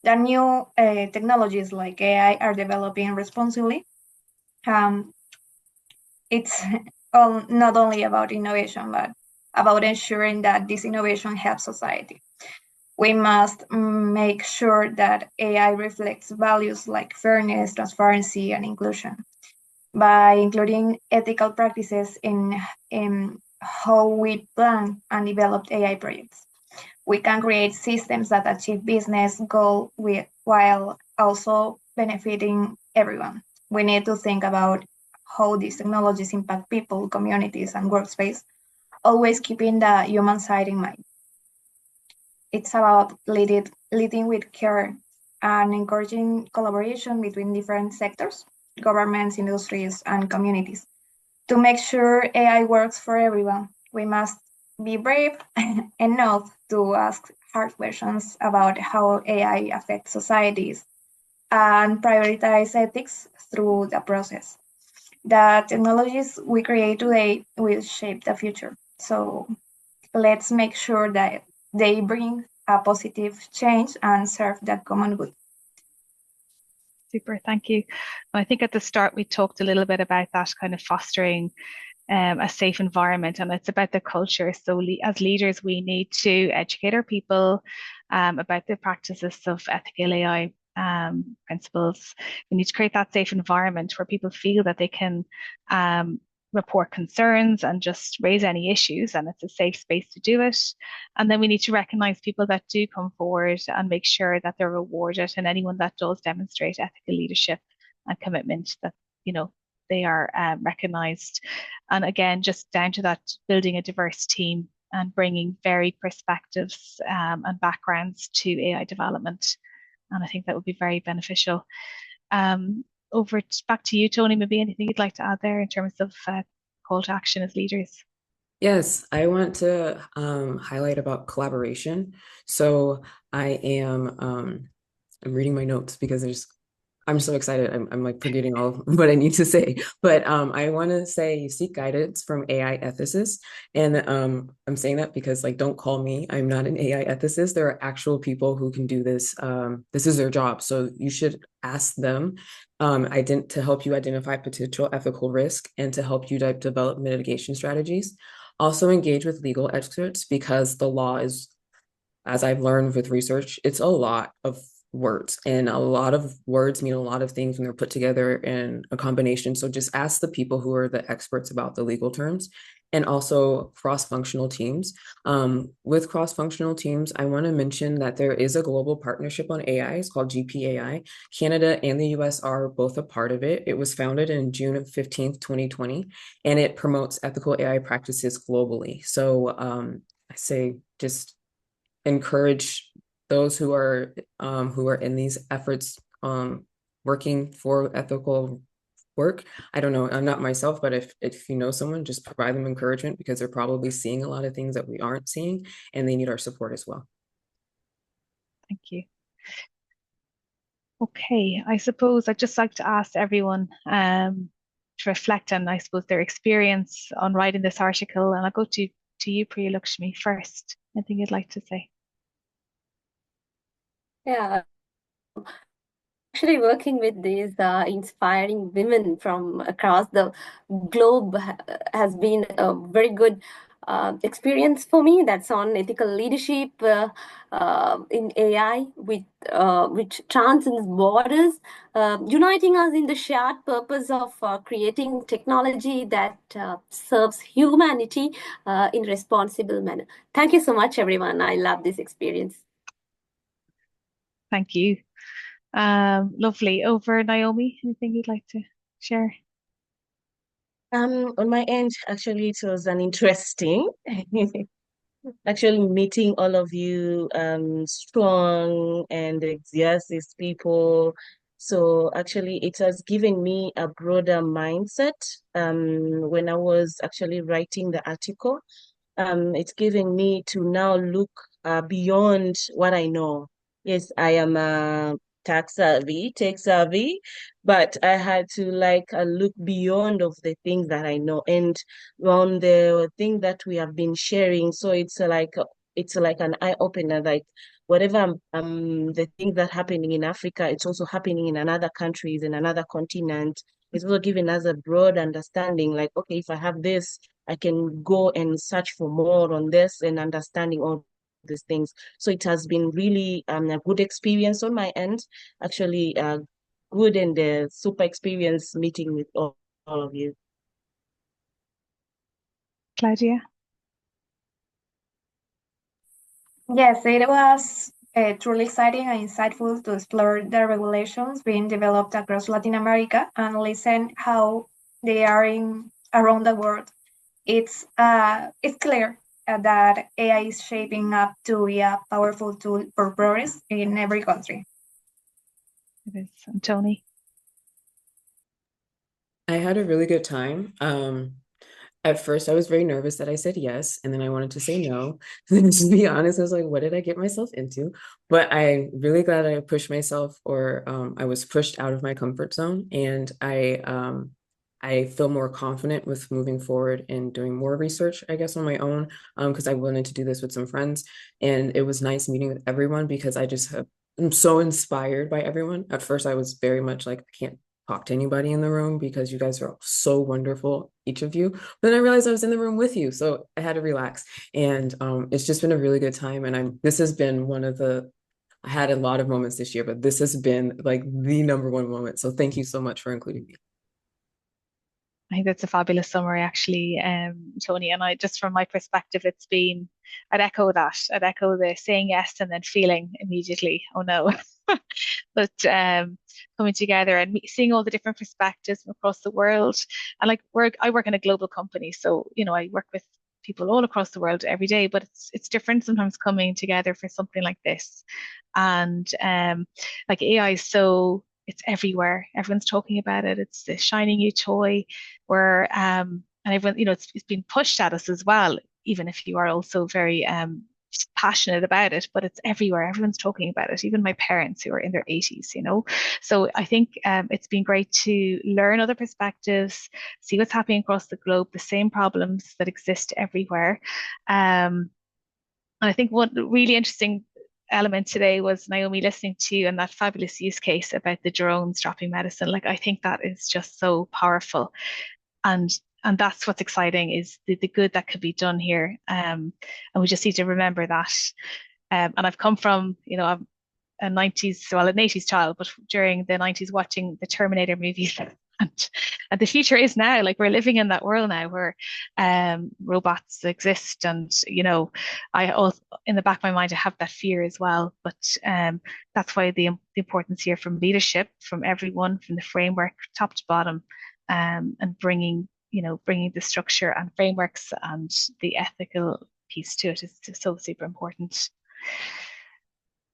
the new technologies like AI are developing responsibly. It's not only about innovation, but about ensuring that this innovation helps society. We must make sure that AI reflects values like fairness, transparency, and inclusion by including ethical practices in how we plan and develop AI projects. We can create systems that achieve business goal while also benefiting everyone. We need to think about how these technologies impact people, communities, and workspace, always keeping the human side in mind. It's about leading with care and encouraging collaboration between different sectors, governments, industries, and communities. To make sure AI works for everyone, we must be brave enough to ask hard questions about how AI affects societies and prioritize ethics through the process. The technologies we create today will shape the future. So let's make sure that they bring a positive change and serve the common good. Super, thank you. I think at the start we talked a little bit about that kind of fostering a safe environment, and it's about the culture. So as leaders, we need to educate our people about the practices of ethical AI principles. We need to create that safe environment where people feel that they can report concerns and just raise any issues, and it's a safe space to do it. And then we need to recognize people that do come forward and make sure that they're rewarded, and anyone that does demonstrate ethical leadership and commitment, that they are recognized. And again, just down to that, building a diverse team and bringing varied perspectives and backgrounds to AI development. And I think that would be very beneficial. Back to you, Tony. Maybe anything you'd like to add there in terms of call to action as leaders? Yes, I want to highlight about collaboration. So I'm reading my notes because I'm so excited. I'm like forgetting all what I need to say. But I want to say you seek guidance from AI ethicists. And I'm saying that because like, don't call me. I'm not an AI ethicist. There are actual people who can do this. This is their job. So you should ask them to help you identify potential ethical risk and to help you develop mitigation strategies. Also engage with legal experts because the law is, as I've learned with research, it's a lot of words, and a lot of words mean a lot of things when they're put together in a combination. So just ask the people who are the experts about the legal terms. And also cross-functional teams. With cross-functional teams, I want to mention that there is a global partnership on AI. It's called GPAI. Canada and the US are both a part of it. It was founded in June 15th, 2020, and it promotes ethical AI practices globally. So I say just encourage those who are in these efforts working for ethical work. I don't know, I'm not myself, but if you know someone, just provide them encouragement because they're probably seeing a lot of things that we aren't seeing, and they need our support as well. Thank you. Okay, I suppose I'd just like to ask everyone to reflect on, I suppose, their experience on writing this article, and I'll go to you, Priya Lakshmi, first. Anything you'd like to say? Yeah, actually working with these inspiring women from across the globe has been a very good experience for me. That's on ethical leadership in AI, which transcends borders, uniting us in the shared purpose of creating technology that serves humanity in responsible manner. Thank you so much, everyone. I love this experience. Thank you. Lovely. Over, Naomi, anything you'd like to share? On my end, actually, it was an interesting, actually meeting all of you, strong and enthusiastic people. So actually, it has given me a broader mindset. When I was actually writing the article, it's given me to now look beyond what I know. Yes, I am a tech savvy, but I had to like look beyond of the things that I know and on the thing that we have been sharing. So it's like an eye opener, like whatever the things that happening in Africa, it's also happening in another countries, in another continent. It's also giving us a broad understanding, like, okay, if I have this, I can go and search for more on this and understanding all these things. So it has been really a good experience on my end, actually good and super experience meeting with all of you. Claudia? Yes, it was truly exciting and insightful to explore the regulations being developed across Latin America and listen how they are in around the world. It's clear that AI is shaping up to be a powerful tool for progress in every country. It is. And Tony? I had a really good time. At first, I was very nervous that I said yes, and then I wanted to say no. And to be honest, I was like, what did I get myself into? But I'm really glad I pushed myself, or I was pushed out of my comfort zone, and I feel more confident with moving forward and doing more research, I guess, on my own, because I wanted to do this with some friends, and it was nice meeting with everyone because I'm so inspired by everyone. At first, I was very much like, I can't talk to anybody in the room because you guys are so wonderful, each of you. But then I realized I was in the room with you, so I had to relax. And it's just been a really good time. And this has been I had a lot of moments this year, but this has been like the number one moment. So thank you so much for including me. I think that's a fabulous summary, actually, Tony. And I just from my perspective, I'd echo that. I'd echo the saying yes and then feeling immediately, oh no. But coming together and seeing all the different perspectives from across the world. And like I work in a global company, so I work with people all across the world every day, but it's different sometimes coming together for something like this. And like AI is it's everywhere. Everyone's talking about it. It's the shiny new toy where and everyone, it's been pushed at us as well, even if you are also very passionate about it, but it's everywhere. Everyone's talking about it, even my parents who are in their 80s, So I think it's been great to learn other perspectives, see what's happening across the globe, the same problems that exist everywhere. And I think one really interesting element today was Naomi listening to you and that fabulous use case about the drones dropping medicine. Like, I think that is just so powerful. And that's what's exciting is the good that could be done here. And we just need to remember that. And I've come from, I'm a 90s, well, an 80s child, but during the 90s watching the Terminator movies. And the future is now, like, we're living in that world now where robots exist. And, I also, in the back of my mind, I have that fear as well. But that's why the importance here from leadership, from everyone, from the framework, top to bottom, and bringing the structure and frameworks and the ethical piece to it is just so super important.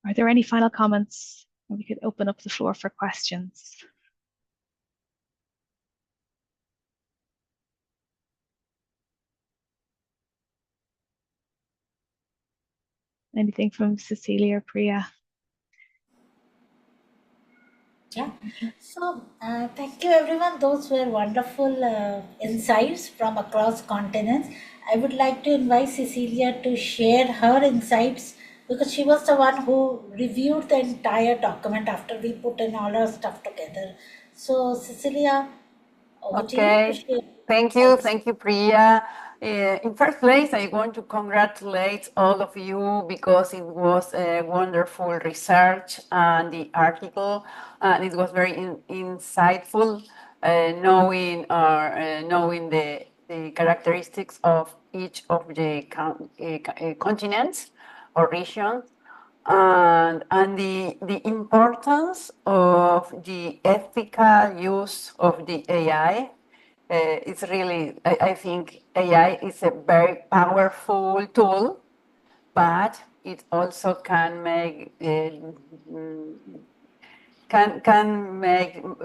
Are there any final comments? We could open up the floor for questions. Anything from Cecilia or Priya? Yeah. So, thank you everyone. Those were wonderful insights from across continents. I would like to invite Cecilia to share her insights because she was the one who reviewed the entire document after we put in all our stuff together. So, Cecilia, over to you to Okay, share thank you, insights. thank you, Priya. In first place, I want to congratulate all of you because it was a wonderful research and the article, and it was very insightful, knowing the characteristics of each of the continents or regions and the importance of the ethical use of the AI. It's really, I think AI is a very powerful tool, but it also can make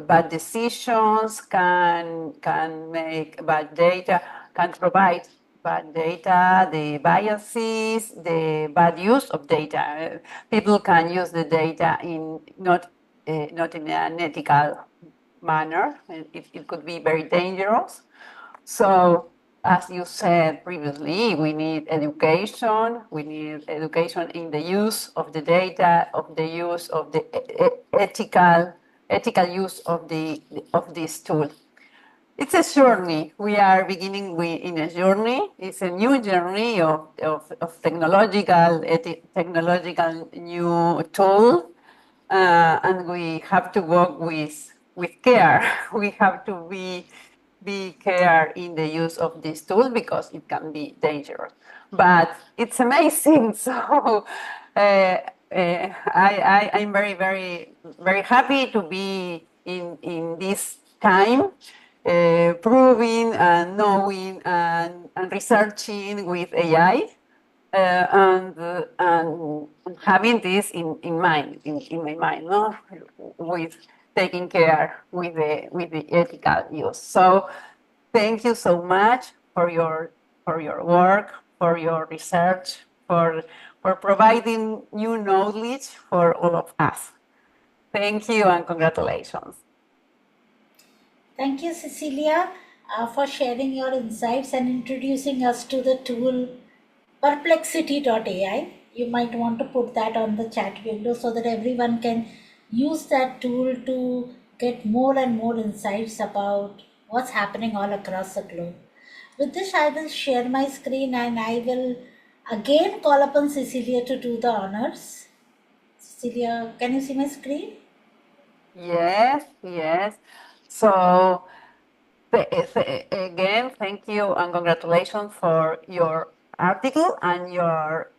bad decisions, can make bad data, can provide bad data, the biases, the bad use of data. People can use the data in not not in an ethical manner. It could be very dangerous. So, as you said previously, we need education. We need education in the use of the data, of the use of the ethical use of this tool. It's a journey. We are beginning in a journey. It's a new journey of technological new tool, and we have to work with care. We have to be care in the use of this tool because it can be dangerous. But it's amazing. So I'm very happy to be in this time, proving and knowing and researching with AI. And having this in mind, in my mind, no, with taking care with the ethical use. So, thank you so much for your work, for your research, for providing new knowledge for all of us. Thank you and congratulations. Thank you, Cecilia, for sharing your insights and introducing us to the tool perplexity.ai. You might want to put that on the chat window so that everyone can use that tool to get more and more insights about what's happening all across the globe. With this, I will share my screen and I will again call upon Cecilia to do the honors. Cecilia, can you see my screen? Yes. So, again, thank you and congratulations for your article and your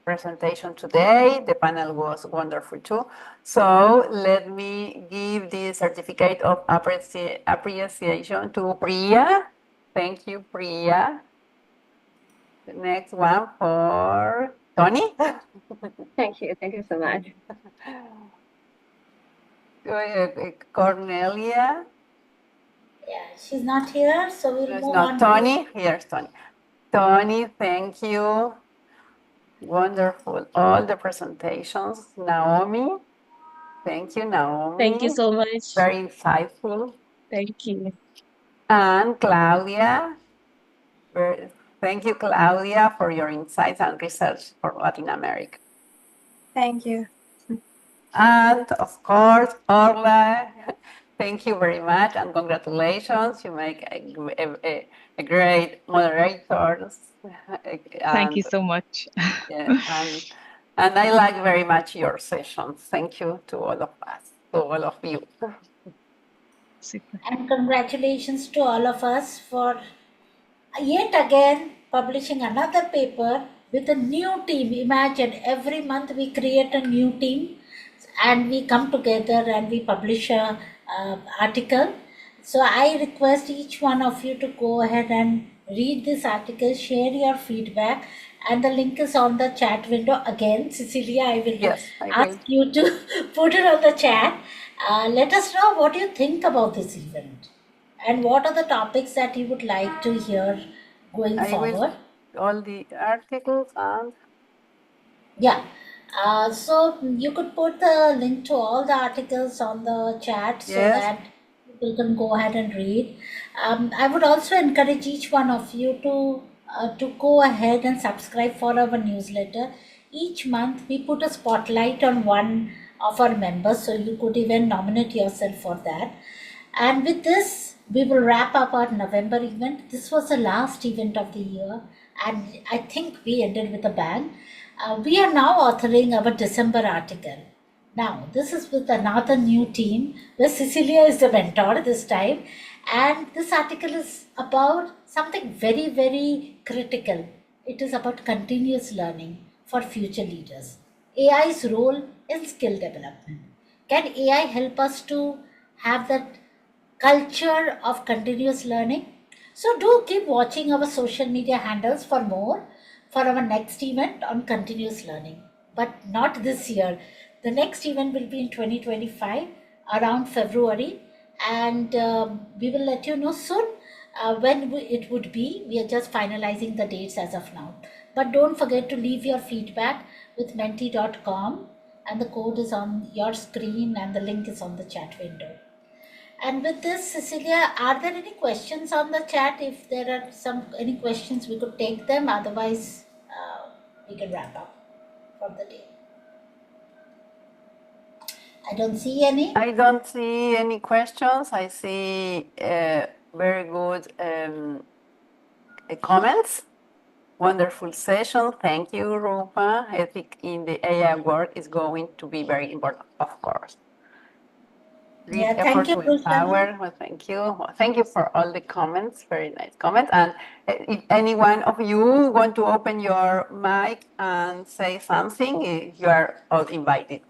presentation today. The panel was wonderful too. So let me give the certificate of appreciation to Priya. Thank you, Priya. The next one for Tony. Thank you so much. Cornelia. Yeah, she's not here, so we'll move Not on. Tony. Here's Tony. Tony, thank you. Wonderful. All the presentations. Naomi. Thank you, Naomi. Thank you so much. Very insightful. Thank you. And Claudia. Thank you, Claudia, for your insights and research for Latin America. Thank you. And of course, Orla, thank you very much and congratulations. You make a great moderator. Thank you so much. Yeah, and I like very much your sessions. Thank you to all of us, to all of you. Super. And congratulations to all of us for yet again publishing another paper with a new team. Imagine every month we create a new team and we come together and we publish a article. So I request each one of you to go ahead and read this article, share your feedback, and the link is on the chat window again. Cecilia, I will ask you to put it on the chat. Let us know what you think about this event and what are the topics that you would like to hear going forward. All the articles and yeah. So you could put the link to all the articles on the chat so that people can go ahead and read. I would also encourage each one of you to go ahead and subscribe for our newsletter. Each month we put a spotlight on one of our members, so you could even nominate yourself for that. And with this, we will wrap up our November event. This was the last event of the year, and I think we ended with a bang. We are now authoring our December article. Now, this is with another new team where Cecilia is the mentor this time. And this article is about something very, very critical. It is about continuous learning for future leaders. AI's role in skill development. Can AI help us to have that culture of continuous learning? So do keep watching our social media handles for more for our next event on continuous learning. But not this year. The next event will be in 2025 around February, and we will let you know soon when it would be. We are just finalizing the dates as of now. But don't forget to leave your feedback with menti.com and the code is on your screen and the link is on the chat window. And with this, Cecilia, are there any questions on the chat? If there are any questions, we could take them. Otherwise, we can wrap up for the day. I don't see any. I don't see any questions. I see very good comments. Wonderful session. Thank you, Rupa. I think in the AI work is going to be very important, of course. Great Yeah, effort thank you, to Roshani. empower. Well, thank you. Well, thank you for all the comments. Very nice comments. And if any one of you want to open your mic and say something, you are all invited.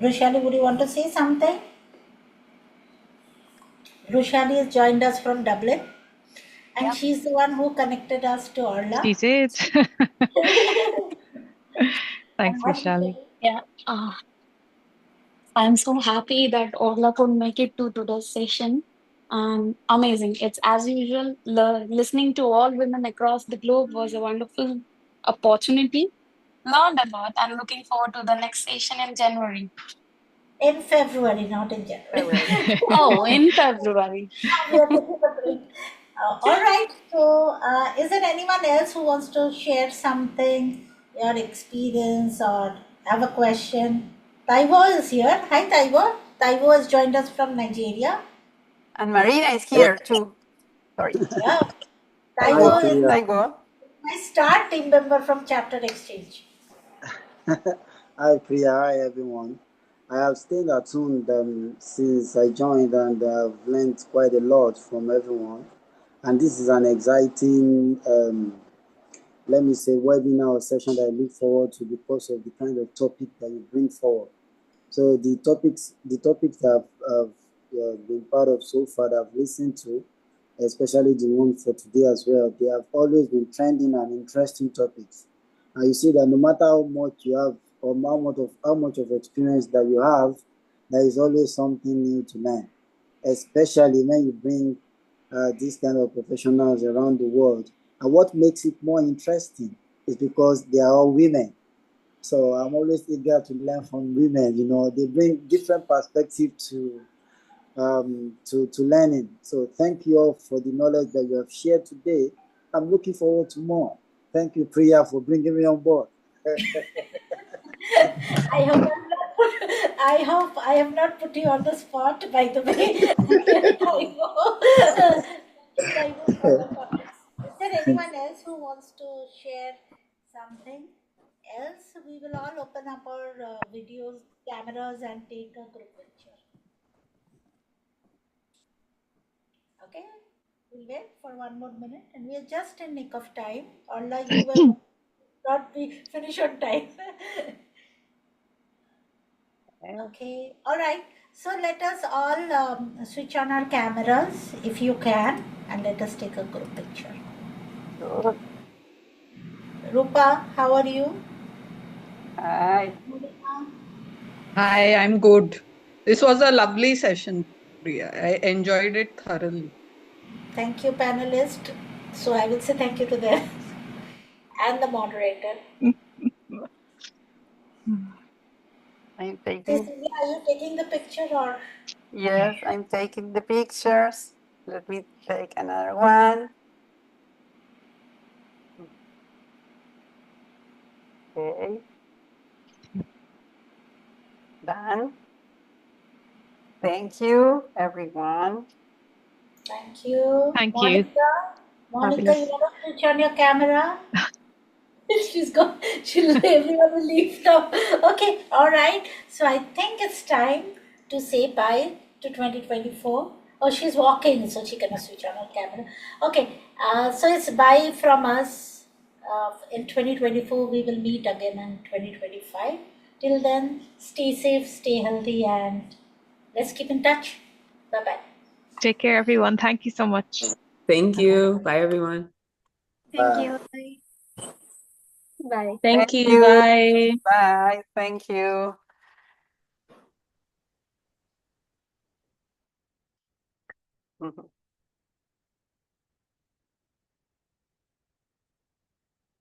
Roshali, would you want to say something? Roshali has joined us from Dublin, and she's the one who connected us to Orla. She did. Thanks, Roshali. Yeah. I'm so happy that Orla could make it to today's session. Amazing. It's as usual, listening to all women across the globe was a wonderful opportunity. Learned a lot. I'm looking forward to the next session in January. In February, not in January. Oh, in February. We are taking a break. All right. So, is there anyone else who wants to share something, your experience, or have a question? Taiwo is here. Hi, Taiwo. Taiwo has joined us from Nigeria. And Marina is here too. Sorry. Yeah. Hi, Taiwo is Priya. Taiwo. my star team member from Chapter Exchange. Hi, Priya. Hi, everyone. I have stayed attuned since I joined, and I've learned quite a lot from everyone. And this is an exciting, let me say, webinar or session that I look forward to because of the kind of topic that you bring forward. So the topics that I've been part of so far that I've listened to, especially the one for today as well, they have always been trending and interesting topics. And you see that no matter how much you have or how much of experience that you have, there is always something new to learn, especially when you bring these kind of professionals around the world. And what makes it more interesting is because they are all women. So I'm always eager to learn from women. You know, they bring different perspective to learning. So thank you all for the knowledge that you have shared today. I'm looking forward to more. Thank you, Priya, for bringing me on board. I hope I have not put you on the spot, by the way. Is there anyone else who wants to share something else? We will all open up our videos, cameras, and take a group picture. Okay, we'll wait for one more minute, and we are just in nick of time. Orla, you will not be finish on time. Okay, all right. So let us all switch on our cameras if you can, and let us take a group picture. Good. Rupa, how are you? Hi. Hi, I'm good. This was a lovely session, Priya. I enjoyed it thoroughly. Thank you, panelist. So I will say thank you to them and the moderator. I'm taking. Cecilia, are you taking the picture or? Yes, I'm taking the pictures. Let me take another one. Okay. Done. Thank you, everyone. Thank you. Thank you. Monica, Fabulous. you want to switch on your camera? She's gone. Everyone will leave now. Okay, all right. So I think it's time to say bye to 2024. Oh, she's walking, so she cannot switch on her camera. Okay, so it's bye from us. In 2024, we will meet again in 2025. Till then, stay safe, stay healthy, and let's keep in touch. Bye bye. Take care, everyone. Thank you so much. Thank you. Bye, everyone. Thank Bye. you. Bye. Thank you. you. Bye. Bye. Thank you.